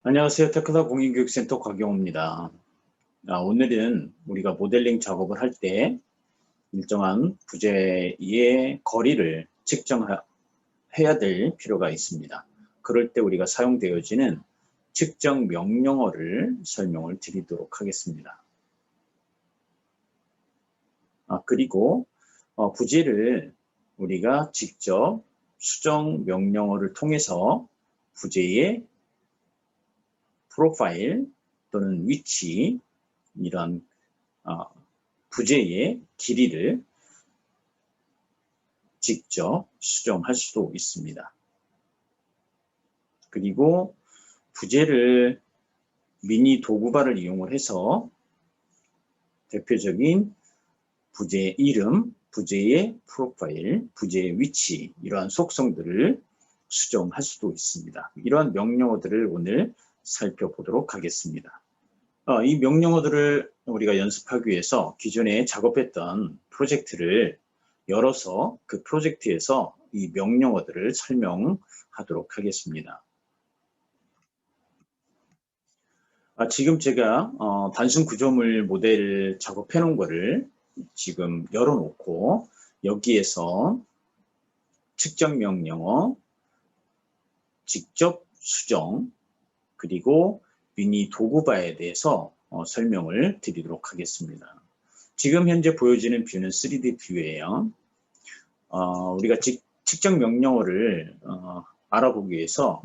안녕하세요. 테크다 공인교육센터 곽영호입니다. 오늘은 우리가 모델링 작업을 할 때 일정한 부재의 거리를 측정해야 될 필요가 있습니다. 그럴 때 우리가 사용되어지는 측정 명령어를 설명을 드리도록 하겠습니다. 그리고 부재를 우리가 직접 수정 명령어를 통해서 부재의 프로파일 또는 위치, 이런 부재의 길이를 직접 수정할 수도 있습니다. 그리고 부재를 미니 도구바를 이용을 해서 대표적인 부재 이름, 부재의 프로파일, 부재의 위치, 이러한 속성들을 수정할 수도 있습니다. 이러한 명령어들을 오늘 살펴보도록 하겠습니다. 이 명령어들을 우리가 연습하기 위해서 기존에 작업했던 프로젝트를 열어서 그 프로젝트에서 이 명령어들을 설명하도록 하겠습니다. 지금 제가 단순 구조물 모델 작업해 놓은 거를 지금 열어놓고 여기에서 측정 명령어, 직접 수정, 그리고 미니 도구바에 대해서 설명을 드리도록 하겠습니다. 지금 현재 보여지는 뷰는 3D 뷰예요. 우리가 측정 명령어를 알아보기 위해서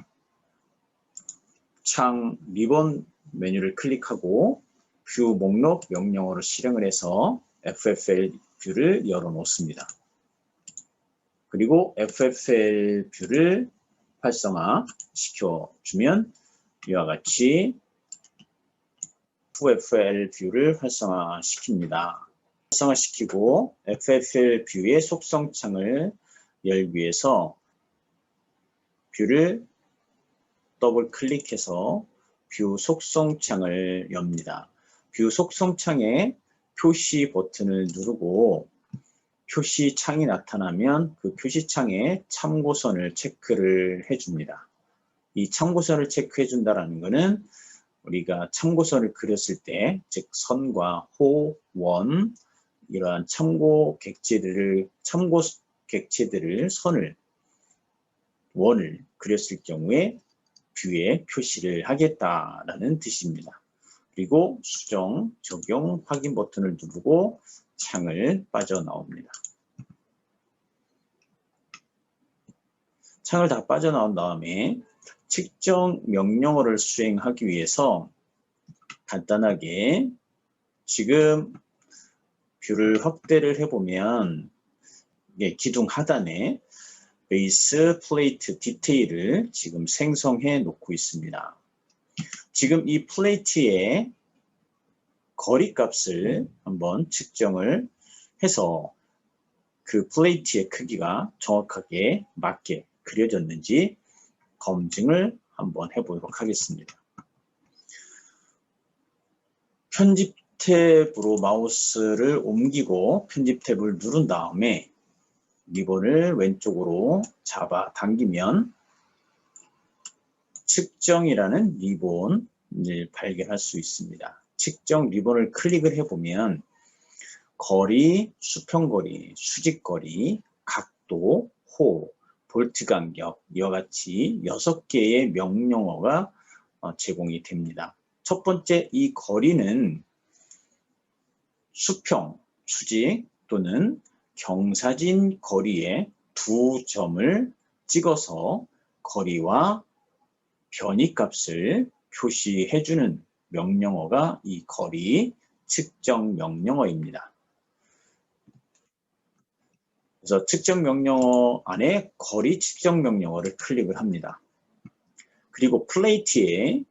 창 리본 메뉴를 클릭하고 뷰 목록 명령어를 실행을 해서 FFL 뷰를 열어 놓습니다. 그리고 FFL 뷰를 활성화 시켜주면 이와 같이 FFL 뷰를 활성화시킵니다. 활성화시키고 FFL 뷰의 속성 창을 열기 위해서 뷰를 더블 클릭해서 뷰 속성 창을 엽니다. 뷰 속성 창에 표시 버튼을 누르고 표시 창이 나타나면 그 표시 창에 참고선을 체크를 해줍니다. 이 참고선을 체크해 준다는 것은 우리가 참고선을 그렸을 때, 즉 선과 호, 원, 이러한 참고 객체들을 선을, 원을 그렸을 경우에 뷰에 표시를 하겠다라는 뜻입니다. 그리고 수정, 적용, 확인 버튼을 누르고 창을 빠져나옵니다. 창을 다 빠져나온 다음에 측정 명령어를 수행하기 위해서 간단하게 지금 뷰를 확대를 해보면 기둥 하단에 베이스 플레이트 디테일을 지금 생성해 놓고 있습니다. 지금 이 플레이트의 거리 값을 한번 측정을 해서 그 플레이트의 크기가 정확하게 맞게 그려졌는지 검증을 한번 해보도록 하겠습니다. 편집 탭으로 마우스를 옮기고 편집 탭을 누른 다음에 리본을 왼쪽으로 잡아 당기면 측정이라는 리본을 발견할 수 있습니다. 측정 리본을 클릭을 해보면 거리, 수평거리, 수직거리, 각도, 호, 볼트 간격, 이와 같이 6개의 명령어가 제공이 됩니다. 첫 번째 이 거리는 수평, 수직 또는 경사진 거리에 2점을 찍어서 거리와 변이값을 표시해주는 명령어가 이 거리 측정 명령어입니다. 그래서 측정 명령어 안에 거리 측정 명령어를 클릭을 합니다. 그리고 플레이트에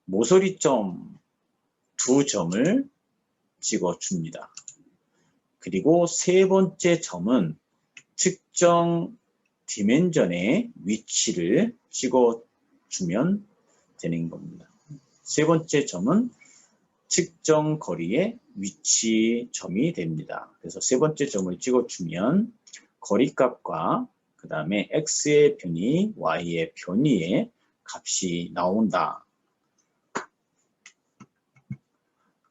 모서리점 2점을 찍어줍니다. 그리고 세 번째 점은 측정 디멘전의 위치를 찍어주면 되는 겁니다. 세 번째 점은 측정 거리의 위치점이 됩니다. 그래서 세 번째 점을 찍어주면 거리값과 그 다음에 x의 변이, y의 변이의 값이 나온다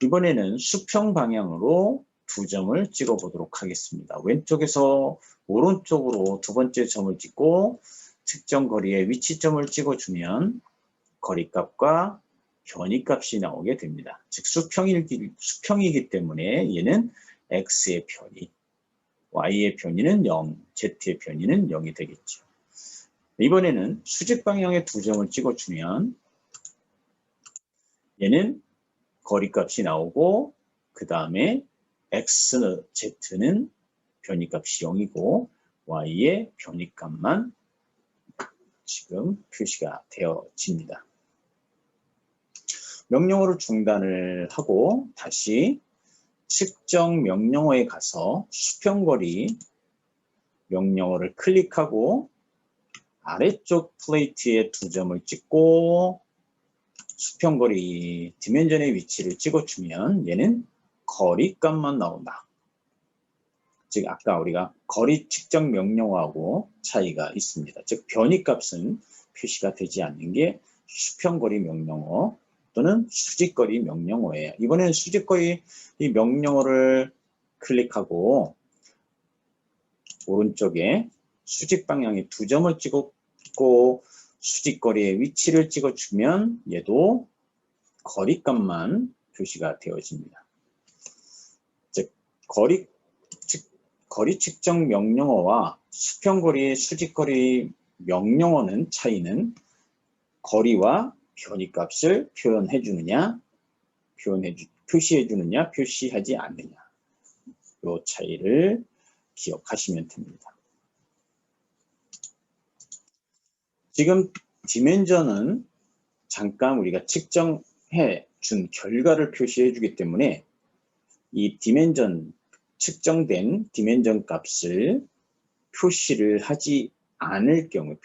이번에는 수평 방향으로 두 점을 찍어 보도록 하겠습니다. 왼쪽에서 오른쪽으로 두 번째 점을 찍고 측정 거리의 위치점을 찍어주면 거리값과 변이값이 나오게 됩니다. 즉 수평이기 때문에 얘는 x의 변이, y의 변이는 0, z의 변이는 0이 되겠죠. 이번에는 수직 방향의 두 점을 찍어주면 얘는 거리값이 나오고 그 다음에 x, z는 변이값이 0이고 y의 변이값만 지금 표시가 되어집니다. 명령어를 중단을 하고 다시 측정 명령어에 가서 수평거리 명령어를 클릭하고 아래쪽 플레이트에 두 점을 찍고 수평거리 디멘전의 위치를 찍어주면 얘는 거리값만 나온다. 즉 아까 우리가 거리 측정 명령어하고 차이가 있습니다. 즉 변이값은 표시가 되지 않는 게 수평거리 명령어 또는 수직거리 명령어예요. 이번에는 수직거리 명령어를 클릭하고 오른쪽에 수직 방향에 두 점을 찍고 수직거리의 위치를 찍어주면 얘도 거리값만 표시가 되어집니다. 즉 거리 측정 명령어와 수평거리의 수직거리 명령어는 차이는 거리와 변이값을 표현해 주느냐, 표시해 주느냐, 표시하지 않느냐. 이 차이를 기억하시면 됩니다. 지금 디멘전은 잠깐 우리가 측정해 준 결과를 표시해 주기 때문에 이 디멘전 측정된 디멘전 값을 표시를 하지 않을 경우,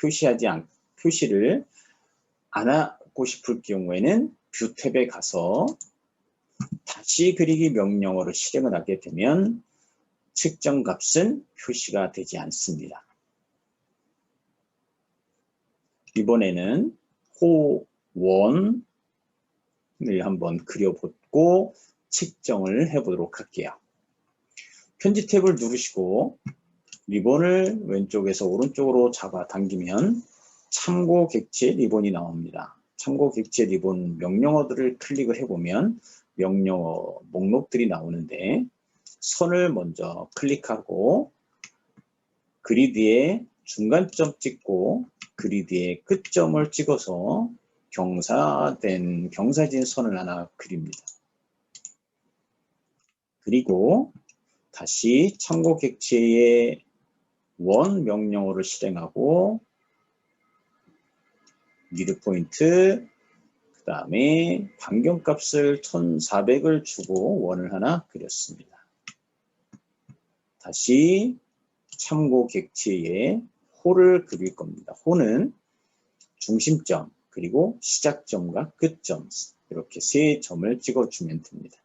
표시를 안 하고 싶을 경우에는 뷰 탭에 가서 다시 그리기 명령어를 실행을 하게 되면 측정 값은 표시가 되지 않습니다. 이번에는 호원을 한번 그려보고 측정을 해보도록 할게요. 편집 탭을 누르시고 리본을 왼쪽에서 오른쪽으로 잡아 당기면 참고 객체 리본이 나옵니다. 참고 객체 리본 명령어들을 클릭을 해보면 명령어 목록들이 나오는데 선을 먼저 클릭하고 그리드에 중간점 찍고 그리드에 끝점을 찍어서 경사진 선을 하나 그립니다. 그리고 다시 참고 객체의 원 명령어를 실행하고 미드 포인트, 그 다음에 반경값을 1400을 주고 원을 하나 그렸습니다. 다시 참고 객체에 호를 그릴 겁니다. 호는 중심점, 그리고 시작점과 끝점, 이렇게 세 점을 찍어주면 됩니다.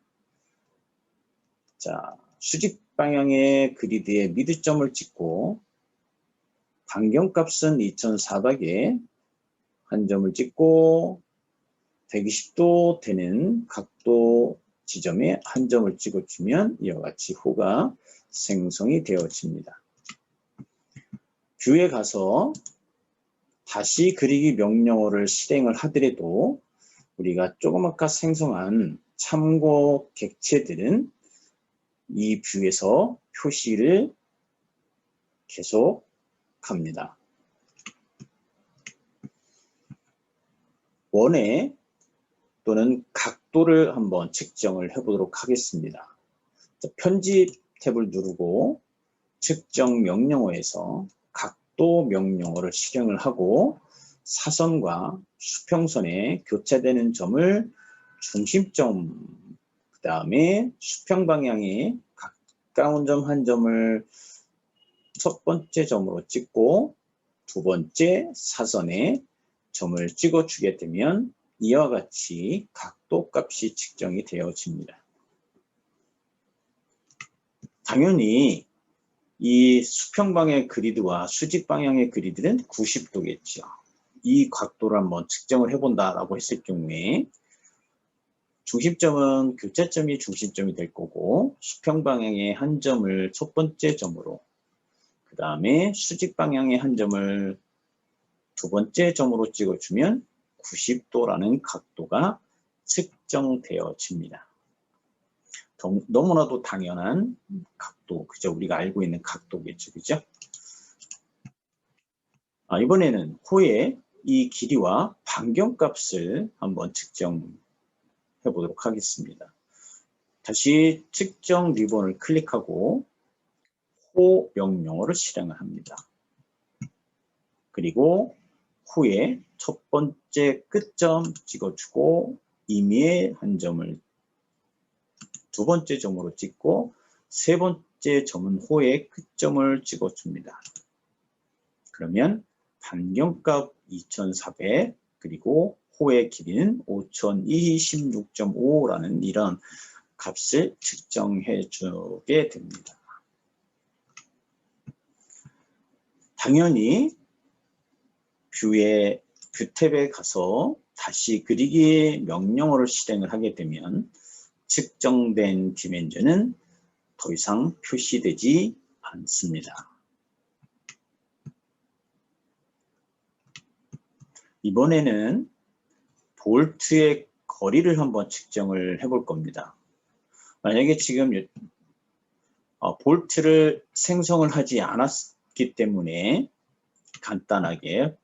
자, 수직 방향의 그리드에 미드점을 찍고 반경값은 2400에 한 점을 찍고 120도 되는 각도 지점에 한 점을 찍어주면 이와 같이 호가 생성이 되어집니다. 뷰에 가서 다시 그리기 명령어를 실행을 하더라도 우리가 조금 아까 생성한 참고 객체들은 이 뷰에서 표시를 계속 합니다. 원의 또는 각도를 한번 측정을 해보도록 하겠습니다. 자, 편집 탭을 누르고 측정 명령어에서 각도 명령어를 실행을 하고 사선과 수평선에 교차되는 점을 중심점, 그 다음에 수평 방향에 가까운 점 한 점을 첫 번째 점으로 찍고 두 번째 사선에 점을 찍어주게 되면 이와 같이 각도 값이 측정이 되어집니다. 당연히 이 수평 방향의 그리드와 수직 방향의 그리드는 90도겠죠. 이 각도를 한번 측정을 해본다라고 했을 경우에 중심점은 교차점이 중심점이 될 거고 수평 방향의 한 점을 첫 번째 점으로, 그 다음에 수직 방향의 한 점을 두 번째 점으로 찍어주면 90도라는 각도가 측정되어집니다. 너무나도 당연한 각도, 그죠? 우리가 알고 있는 각도겠죠, 그죠? 이번에는 호의 이 길이와 반경값을 한번 측정해 보도록 하겠습니다. 다시 측정 리본을 클릭하고 호 명령어를 실행을 합니다. 그리고 후에 첫 번째 끝점 찍어주고 임의의 한 점을 두 번째 점으로 찍고 세 번째 점은 호의 끝점을 찍어줍니다. 그러면 반경값 2400 그리고 호의 길이는 5026.5라는 이런 값을 측정해 주게 됩니다. 당연히 뷰 탭에 가서 다시 그리기 명령어를 실행을 하게 되면 측정된 디멘전은 더 이상 표시되지 않습니다. 이번에는 볼트의 거리를 한번 측정을 해볼 겁니다. 만약에 지금 볼트를 생성을 하지 않았기 때문에 간단하게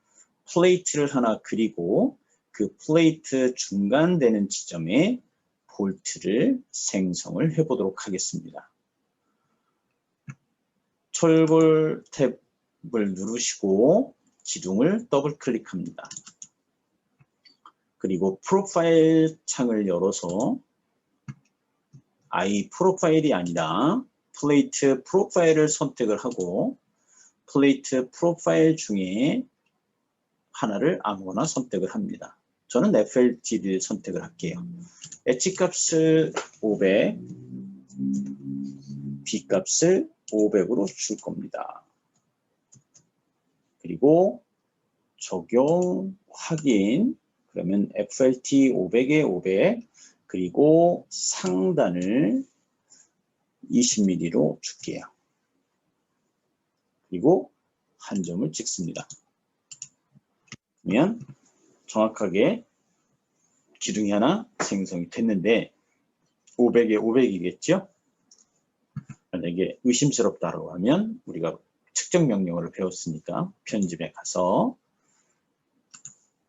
플레이트를 하나 그리고 그 플레이트 중간되는 지점에 볼트를 생성을 해보도록 하겠습니다. 철골 탭을 누르시고 기둥을 더블 클릭합니다. 그리고 프로파일 창을 열어서 프로파일이 아니라 플레이트 프로파일을 선택을 하고 플레이트 프로파일 중에 하나를 아무거나 선택을 합니다. 저는 FLT를 선택을 할게요. 엣지 값을 500, B 값을 500으로 줄 겁니다. 그리고 적용, 확인, 그러면 FLT 500에 500, 그리고 상단을 20mm로 줄게요. 그리고 한 점을 찍습니다. 그러면 정확하게 기둥이 하나 생성이 됐는데 500에 500이겠죠? 만약에 의심스럽다고 하면 우리가 측정 명령어를 배웠으니까 편집에 가서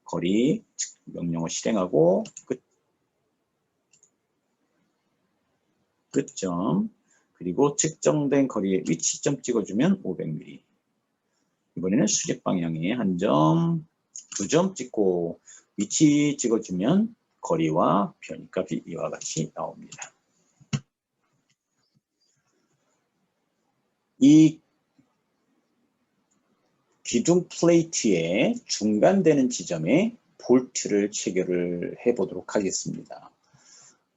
거리 명령어 실행하고 끝점 그리고 측정된 거리에 위치점 찍어주면 500mm. 이번에는 수직 방향에 한 점, 두 점 찍고 위치 찍어주면 거리와 변이값이 이와 같이 나옵니다. 이 기둥 플레이트의 중간되는 지점에 볼트를 체결을 해 보도록 하겠습니다.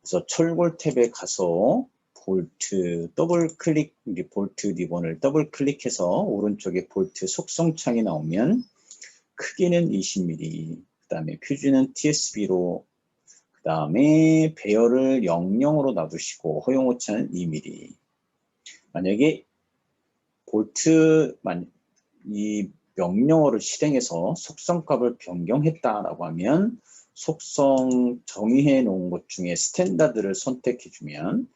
그래서 철골 탭에 가서 볼트 더블 클릭, 볼트 리본을 더블 클릭해서 오른쪽에 볼트 속성창이 나오면 크기는 20mm, 그 다음에 표준은 TSB로, 그 다음에 배열을 00으로 놔두시고 허용 오차는 2mm. 만약에 이 명령어를 실행해서 속성값을 변경했다라고 하면 속성 정의해 놓은 것 중에 스탠다드를 선택해 주면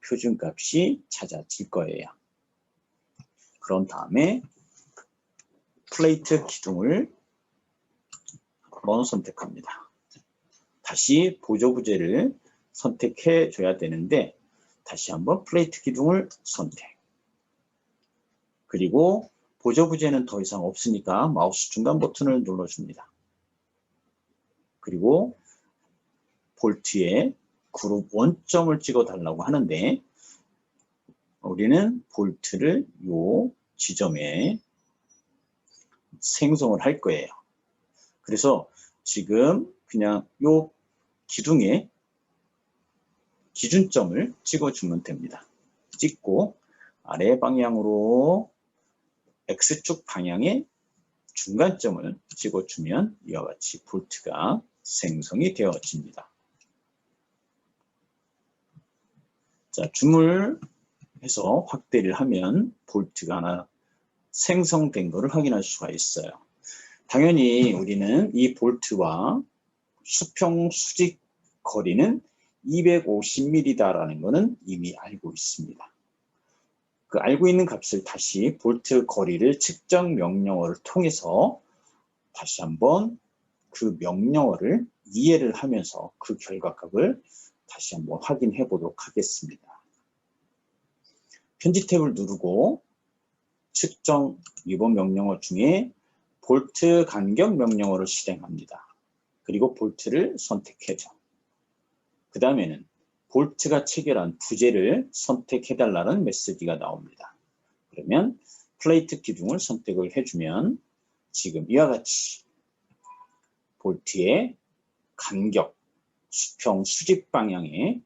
표준값이 찾아질 거예요. 그런 다음에 플레이트 기둥을 한번 선택합니다. 다시 보조 부재를 선택해 줘야 되는데 다시 한번 플레이트 기둥을 선택. 그리고 보조 부재는 더 이상 없으니까 마우스 중간 버튼을 눌러줍니다. 그리고 볼트에 그룹 원점을 찍어 달라고 하는데 우리는 볼트를 요 지점에 생성을 할 거예요. 그래서 지금 그냥 요 기둥에 기준점을 찍어주면 됩니다. 찍고 아래 방향으로 X축 방향에 중간점을 찍어주면 이와 같이 볼트가 생성이 되어집니다. 자, 줌을 해서 확대를 하면 볼트가 하나 생성된 것을 확인할 수가 있어요. 당연히 우리는 이 볼트와 수평 수직 거리는 250mm다라는 것은 이미 알고 있습니다. 그 알고 있는 값을 다시 볼트 거리를 측정 명령어를 통해서 다시 한번 그 명령어를 이해를 하면서 그 결과값을 다시 한번 확인해 보도록 하겠습니다. 편집 탭을 누르고 측정 이번 명령어 중에 볼트 간격 명령어를 실행합니다. 그리고 볼트를 선택해줘. 그 다음에는 볼트가 체결한 부재를 선택해달라는 메시지가 나옵니다. 그러면 플레이트 기둥을 선택을 해주면 지금 이와 같이 볼트의 간격, 수평, 수직 방향의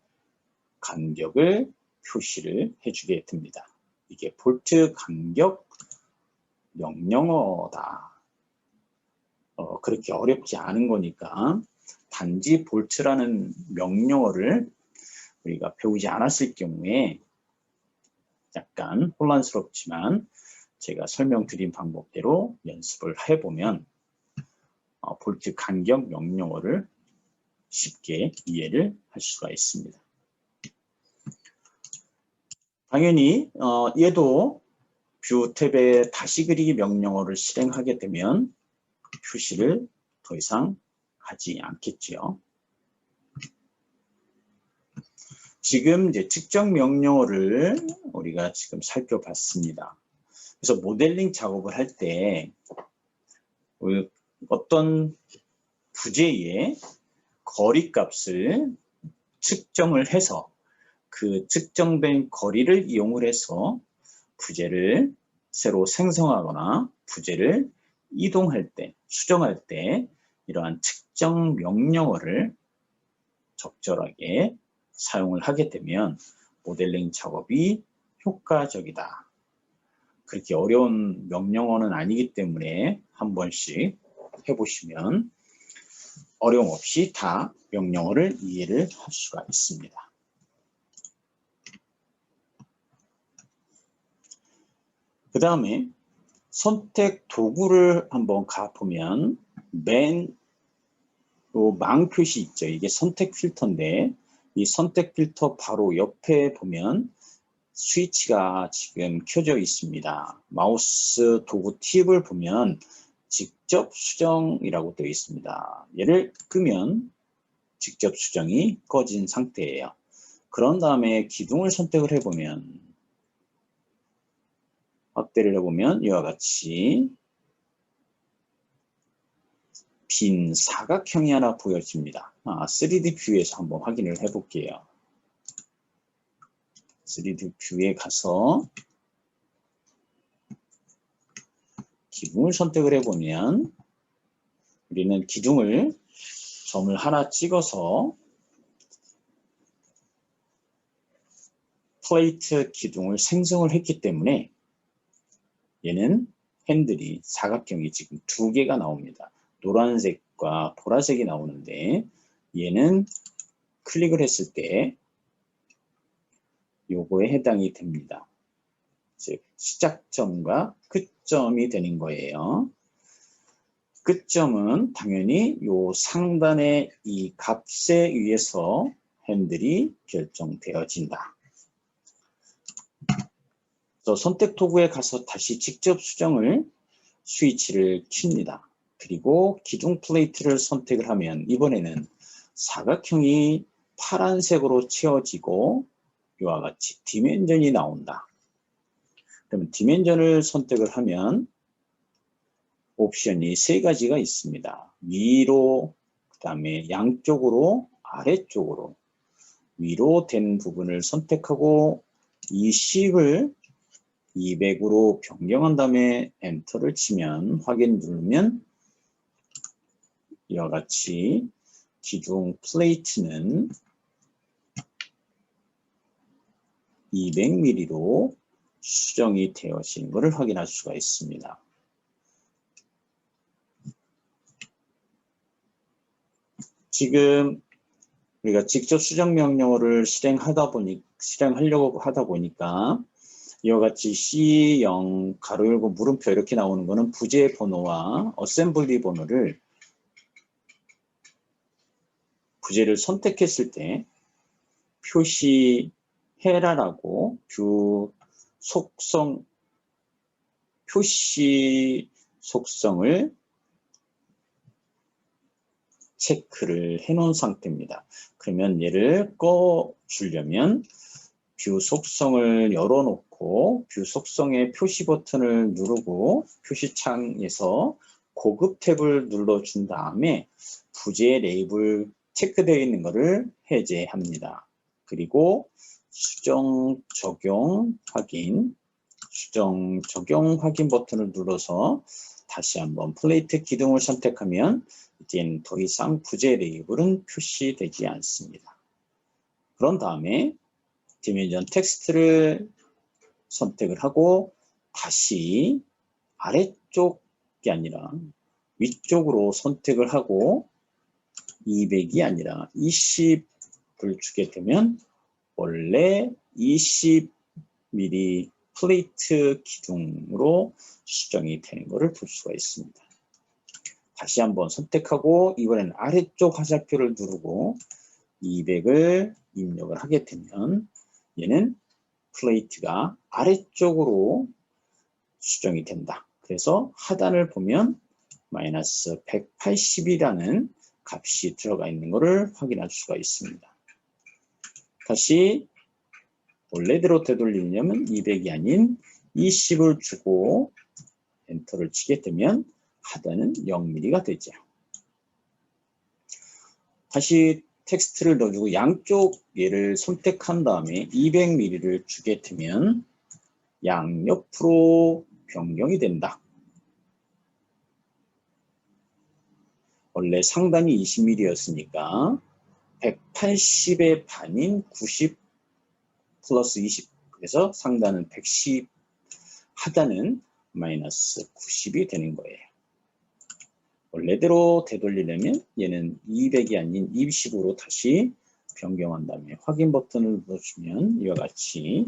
간격을 표시를 해주게 됩니다. 이게 볼트 간격 명령어다. 그렇게 어렵지 않은 거니까 단지 볼트라는 명령어를 우리가 배우지 않았을 경우에 약간 혼란스럽지만 제가 설명드린 방법대로 연습을 해보면 볼트 간격 명령어를 쉽게 이해를 할 수가 있습니다. 당연히 얘도 뷰 탭에 다시 그리기 명령어를 실행하게 되면 표시를 더 이상 하지 않겠지요. 지금 이제 측정 명령어를 우리가 지금 살펴봤습니다. 그래서 모델링 작업을 할 때 어떤 부재의 거리값을 측정을 해서 그 측정된 거리를 이용을 해서 부재를 새로 생성하거나 부재를 이동할 때, 수정할 때 이러한 측정 명령어를 적절하게 사용을 하게 되면 모델링 작업이 효과적이다. 그렇게 어려운 명령어는 아니기 때문에 한 번씩 해보시면 어려움 없이 다 명령어를 이해를 할 수가 있습니다. 그 다음에 선택 도구를 한번 가보면 맨 망 표시 있죠. 이게 선택 필터인데 이 선택 필터 바로 옆에 보면 스위치가 지금 켜져 있습니다. 마우스 도구 팁을 보면 직접 수정이라고 되어 있습니다. 얘를 끄면 직접 수정이 꺼진 상태예요. 그런 다음에 기둥을 선택을 해보면 확대를 해보면 이와 같이 빈 사각형이 하나 보여집니다. 3D 뷰에서 한번 확인을 해볼게요. 3D 뷰에 가서 기둥을 선택을 해보면 우리는 기둥을 점을 하나 찍어서 플레이트 기둥을 생성을 했기 때문에 얘는 핸들이 사각형이 지금 2개가 나옵니다. 노란색과 보라색이 나오는데 얘는 클릭을 했을 때 요거에 해당이 됩니다. 즉 시작점과 끝점이 되는 거예요. 끝점은 당연히 요 상단의 이 값에 의해서 핸들이 결정되어진다. 그래서 선택 도구에 가서 다시 직접 수정을 스위치를 킵니다. 그리고 기둥 플레이트를 선택을 하면 이번에는 사각형이 파란색으로 채워지고 이와 같이 디멘전이 나온다. 그러면 디멘전을 선택을 하면 옵션이 3가지가 있습니다. 위로, 그 다음에 양쪽으로, 아래쪽으로. 위로 된 부분을 선택하고 이 10을 200으로 변경한 다음에 엔터를 치면 확인 누르면 이와 같이 기둥 플레이트는 200mm로 수정이 되어진 것을 확인할 수가 있습니다. 지금 우리가 직접 수정 명령어를 실행하다 보니 실행하려고 하다 보니까 이와 같이 C0 가로 열고 물음표 이렇게 나오는 거는 부재 번호와 어셈블리 번호를 부재를 선택했을 때 표시해라라고 뷰 속성 표시 속성을 체크를 해 놓은 상태입니다. 그러면 얘를 꺼주려면 뷰 속성을 열어놓고 뷰 속성의 표시 버튼을 누르고 표시창에서 고급 탭을 눌러준 다음에 부재 레이블 체크되어 있는 것을 해제합니다. 그리고 수정 적용 확인 버튼을 눌러서 다시 한번 플레이트 기둥을 선택하면 이제는 더 이상 부재 레이블은 표시되지 않습니다. 그런 다음에 디멘전 텍스트를 선택을 하고 다시 아래쪽이 아니라 위쪽으로 선택을 하고 200이 아니라 20을 주게 되면 원래 20mm 플레이트 기둥으로 수정이 되는 것을 볼 수가 있습니다. 다시 한번 선택하고 이번에는 아래쪽 화살표를 누르고 200을 입력을 하게 되면 얘는 플레이트가 아래쪽으로 수정이 된다. 그래서 하단을 보면 마이너스 180이라는 값이 들어가 있는 것을 확인할 수가 있습니다. 다시 원래대로 되돌리려면 200이 아닌 20을 주고 엔터를 치게 되면 하단은 0mm가 되죠. 다시 텍스트를 넣어주고 양쪽 얘를 선택한 다음에 200mm를 주게 되면 양옆으로 변경이 된다. 원래 상단이 20mm였으니까 180의 반인 90 플러스 20. 그래서 상단은 110, 하단은 마이너스 90이 되는 거예요. 원래대로 되돌리려면 얘는 200이 아닌 20으로 다시 변경한 다음에 확인 버튼을 눌러주면 이와 같이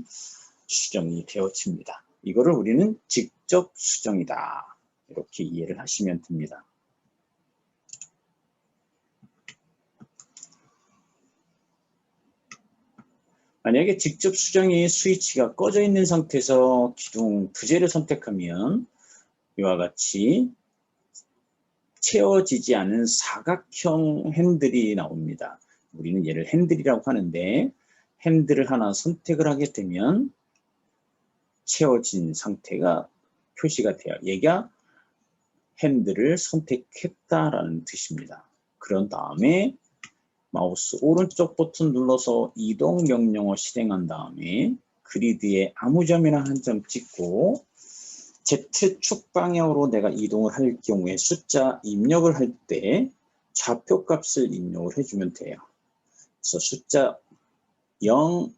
수정이 되어집니다. 이거를 우리는 직접 수정이다. 이렇게 이해를 하시면 됩니다. 만약에 직접 수정이 스위치가 꺼져 있는 상태에서 기둥 부재를 선택하면 이와 같이 채워지지 않은 사각형 핸들이 나옵니다. 우리는 얘를 핸들이라고 하는데 핸들을 하나 선택을 하게 되면 채워진 상태가 표시가 돼요. 얘가 핸들을 선택했다라는 뜻입니다. 그런 다음에 마우스 오른쪽 버튼 눌러서 이동 명령어 실행한 다음에 그리드에 아무 점이나 한 점 찍고 Z축 방향으로 내가 이동을 할 경우에 숫자 입력을 할 때 좌표값을 입력을 해주면 돼요. 그래서 숫자 0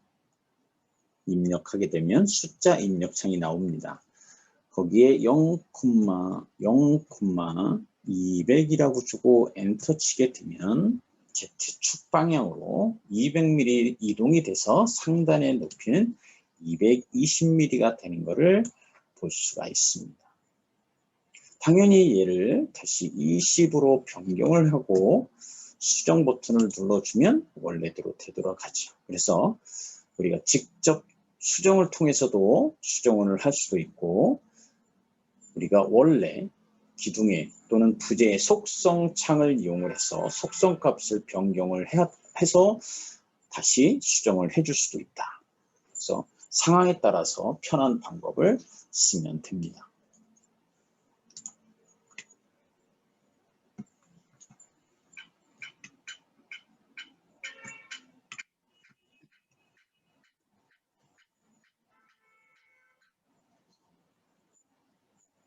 입력하게 되면 숫자 입력창이 나옵니다. 거기에 0,200이라고 주고 엔터 치게 되면 Z축 방향으로 200mm 이동이 돼서 상단의 높이는 220mm가 되는 것을 볼 수가 있습니다. 당연히 얘를 다시 20으로 변경을 하고 수정 버튼을 눌러주면 원래대로 되돌아가죠. 그래서 우리가 직접 수정을 통해서도 수정을 할 수도 있고 우리가 원래 기둥에 또는 부재의 속성 창을 이용을 해서 속성 값을 변경을 해서 다시 수정을 해줄 수도 있다. 그래서 상황에 따라서 편한 방법을 쓰면 됩니다.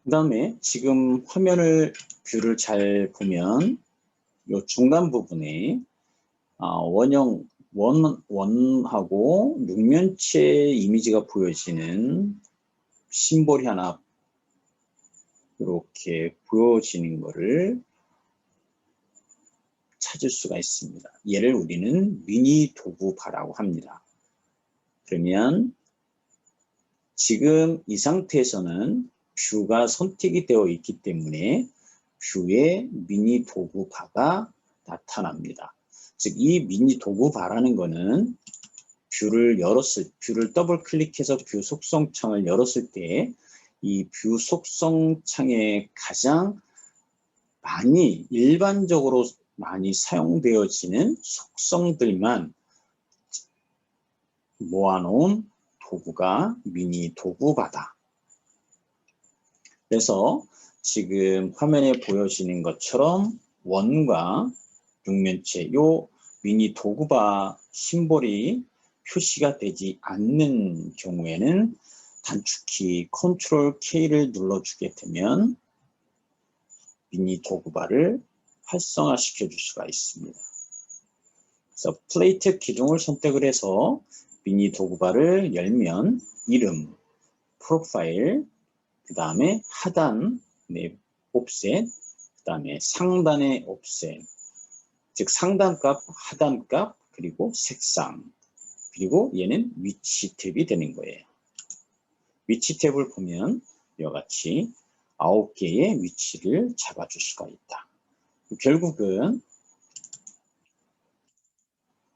그 다음에 지금 화면을 뷰를 잘 보면 이 중간 부분에 원하고 육면체 이미지가 보여지는 심볼이 하나 이렇게 보여지는 것을 찾을 수가 있습니다. 얘를 우리는 미니 도구바라고 합니다. 그러면 지금 이 상태에서는 뷰가 선택이 되어 있기 때문에 뷰에 미니 도구바가 나타납니다. 즉, 이 미니 도구바라는 거는 뷰를 더블 클릭해서 뷰 속성 창을 열었을 때 이 뷰 속성 창에 가장 일반적으로 많이 사용되어지는 속성들만 모아놓은 도구가 미니 도구바다. 그래서 지금 화면에 보여지는 것처럼 원과 육면체, 요 미니 도구바 심볼이 표시가 되지 않는 경우에는 단축키 컨트롤 K를 눌러주게 되면 미니 도구바를 활성화시켜 줄 수가 있습니다. 그래서 플레이트 기둥을 선택을 해서 미니 도구바를 열면 이름, 프로파일, 그 다음에 하단의 옵셋, 그 다음에 상단의 옵셋, 즉 상단값, 하단값, 그리고 색상, 그리고 얘는 위치 탭이 되는 거예요. 위치 탭을 보면 이와 같이 9개의 위치를 잡아줄 수가 있다. 결국은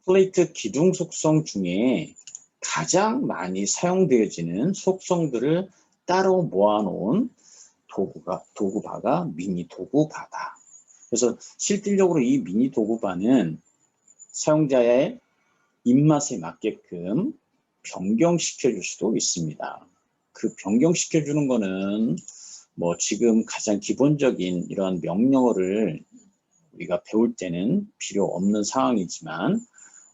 플레이트 기둥 속성 중에 가장 많이 사용되어지는 속성들을 따로 모아놓은 도구바가 미니 도구바다. 그래서 실질적으로 이 미니 도구바는 사용자의 입맛에 맞게끔 변경시켜 줄 수도 있습니다. 그 변경시켜 주는 거는 지금 가장 기본적인 이러한 명령어를 우리가 배울 때는 필요 없는 상황이지만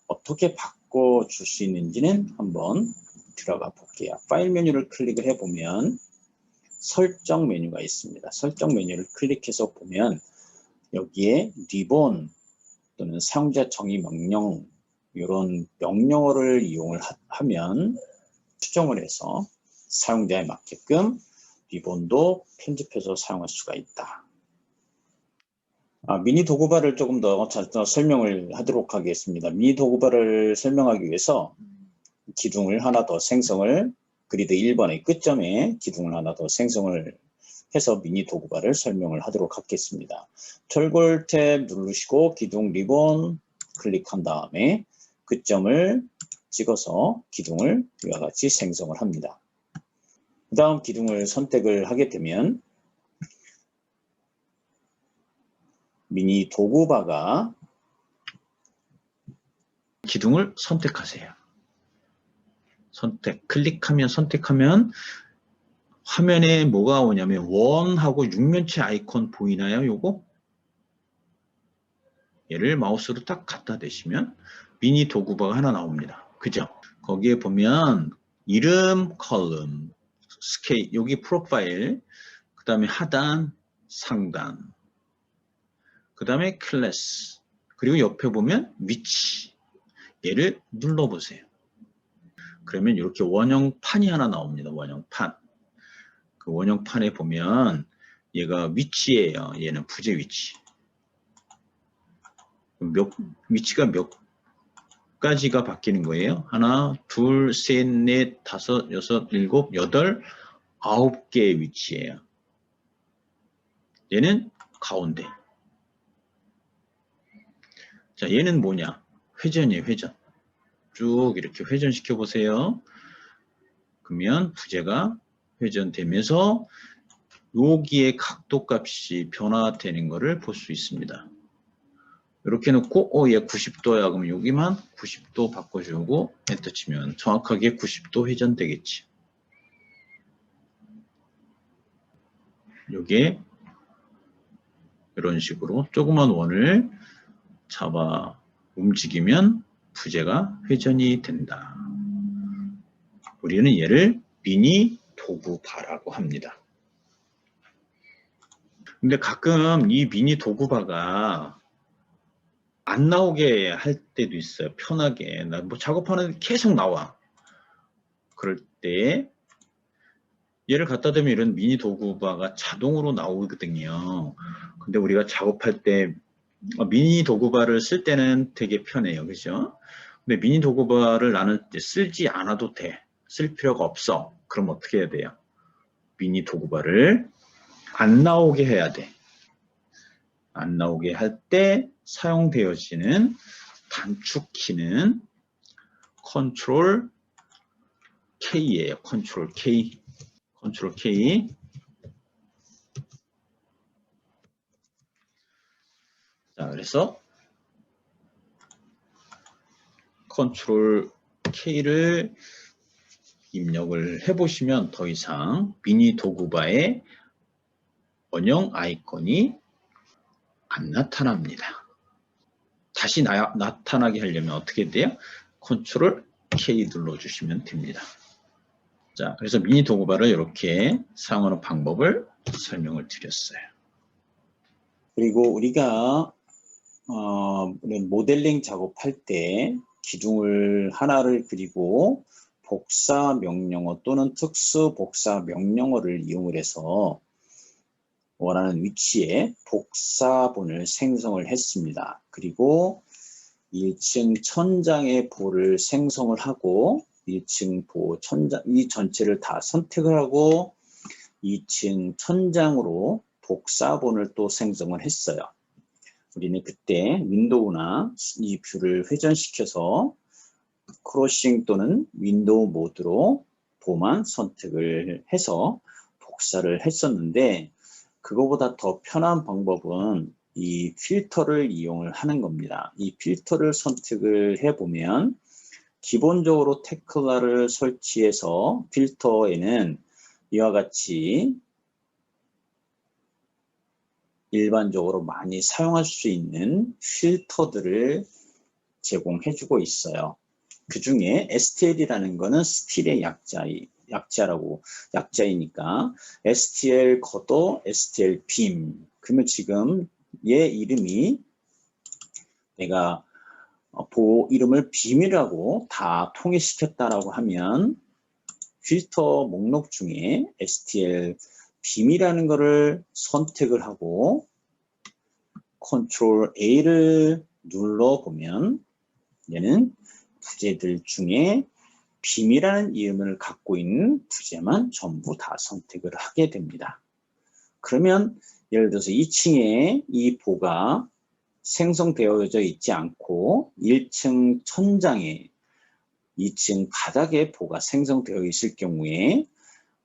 어떻게 바꿔줄 수 있는지는 한번 들어가 볼게요. 파일 메뉴를 클릭을 해보면 설정 메뉴가 있습니다. 설정 메뉴를 클릭해서 보면 여기에 리본 또는 사용자 정의 명령, 이런 명령어를 이용을 하면 추정을 해서 사용자에 맞게끔 리본도 편집해서 사용할 수가 있다. 미니 도구바를 조금 더 설명을 하도록 하겠습니다. 미니 도구바를 설명하기 위해서 기둥을 하나 더 생성을, 그리드 1번의 끝점에 기둥을 하나 더 생성을 해서 미니 도구바를 설명을 하도록 하겠습니다. 톨골 탭 누르시고 기둥 리본 클릭한 다음에 끝점을 찍어서 기둥을 이와 같이 생성을 합니다. 그 다음 기둥을 선택을 하게 되면 미니 도구바가 기둥을 선택하세요. 선택하면 화면에 뭐가 오냐면 원하고 육면체 아이콘 보이나요? 요거? 얘를 마우스로 딱 갖다 대시면 미니 도구바가 하나 나옵니다. 그죠? 거기에 보면 이름 컬럼, 스케일, 여기 프로파일, 그 다음에 하단, 상단, 그 다음에 클래스, 그리고 옆에 보면 위치. 얘를 눌러보세요. 그러면 이렇게 원형판이 하나 나옵니다. 원형판. 그 원형판에 보면 얘가 위치예요. 얘는 부재 위치. 위치가 몇 가지가 바뀌는 거예요. 하나, 둘, 셋, 넷, 다섯, 여섯, 일곱, 여덟, 9개의 위치예요. 얘는 가운데. 자, 얘는 뭐냐? 회전이에요, 회전. 쭉 이렇게 회전시켜 보세요. 그러면 부재가 회전되면서 여기에 각도 값이 변화되는 것을 볼 수 있습니다. 이렇게 놓고 얘 90도야. 그러면 여기만 90도 바꿔주고 엔터 치면 정확하게 90도 회전되겠지. 여기에 이런 식으로 조그만 원을 잡아 움직이면 부재가 회전이 된다. 우리는 얘를 미니 도구바라고 합니다. 근데 가끔 이 미니 도구바가 안 나오게 할 때도 있어요. 편하게. 나 작업하는데 계속 나와. 그럴 때 얘를 갖다 대면 이런 미니 도구바가 자동으로 나오거든요. 근데 우리가 작업할 때 미니 도구바를 쓸 때는 되게 편해요. 그죠? 근데 미니 도구바를 나는 이제 쓰지 않아도 돼. 쓸 필요가 없어. 그럼 어떻게 해야 돼요? 미니 도구바를 안 나오게 해야 돼. 안 나오게 할 때 사용되어지는 단축키는 컨트롤 K예요. 컨트롤 K. 컨트롤 K. 자, 그래서 컨트롤 K를 입력을 해보시면 더 이상 미니 도구바의 원형 아이콘이 안 나타납니다. 다시 나타나게 하려면 어떻게 돼요? 컨트롤 K 눌러주시면 됩니다. 자, 그래서 미니 도구바를 이렇게 사용하는 방법을 설명을 드렸어요. 그리고 우리가 모델링 작업할 때 기둥을 하나를 그리고 복사 명령어 또는 특수 복사 명령어를 이용을 해서 원하는 위치에 복사본을 생성을 했습니다. 그리고 1층 천장의 보를 생성을 하고 1층 보 천장 이 전체를 다 선택을 하고 2층 천장으로 복사본을 또 생성을 했어요. 우리는 그때 윈도우나 이 뷰를 회전시켜서 크로싱 또는 윈도우 모드로 보만 선택을 해서 복사를 했었는데 그거보다 더 편한 방법은 이 필터를 이용을 하는 겁니다. 이 필터를 선택을 해보면 기본적으로 테클라를 설치해서 필터에는 이와 같이 일반적으로 많이 사용할 수 있는 필터들을 제공해주고 있어요. 그 중에 STL이라는 거는 스틸의 약자이니까 STL 걷어 STL 빔. 그러면 지금 얘 이름이 내가 보 이름을 빔이라고 다 통일시켰다라고 하면 필터 목록 중에 STL 빔이라는 거를 선택을 하고 컨트롤 A를 눌러보면 얘는 부재들 중에 빔이라는 이름을 갖고 있는 부재만 전부 다 선택을 하게 됩니다. 그러면 예를 들어서 2층에 이 보가 생성되어져 있지 않고 1층 천장에 2층 바닥에 보가 생성되어 있을 경우에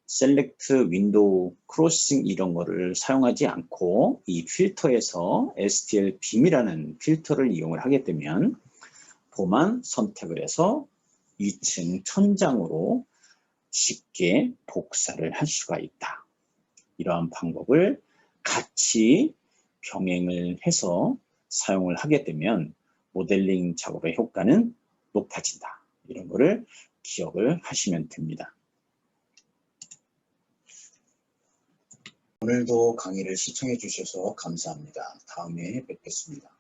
셀렉트 윈도우 크로싱 이런 거를 사용하지 않고 이 필터에서 STL 빔이라는 필터를 이용을 하게 되면 보만 선택을 해서 2층 천장으로 쉽게 복사를 할 수가 있다. 이러한 방법을 같이 병행을 해서 사용을 하게 되면 모델링 작업의 효과는 높아진다. 이런 거를 기억을 하시면 됩니다. 오늘도 강의를 시청해 주셔서 감사합니다. 다음에 뵙겠습니다.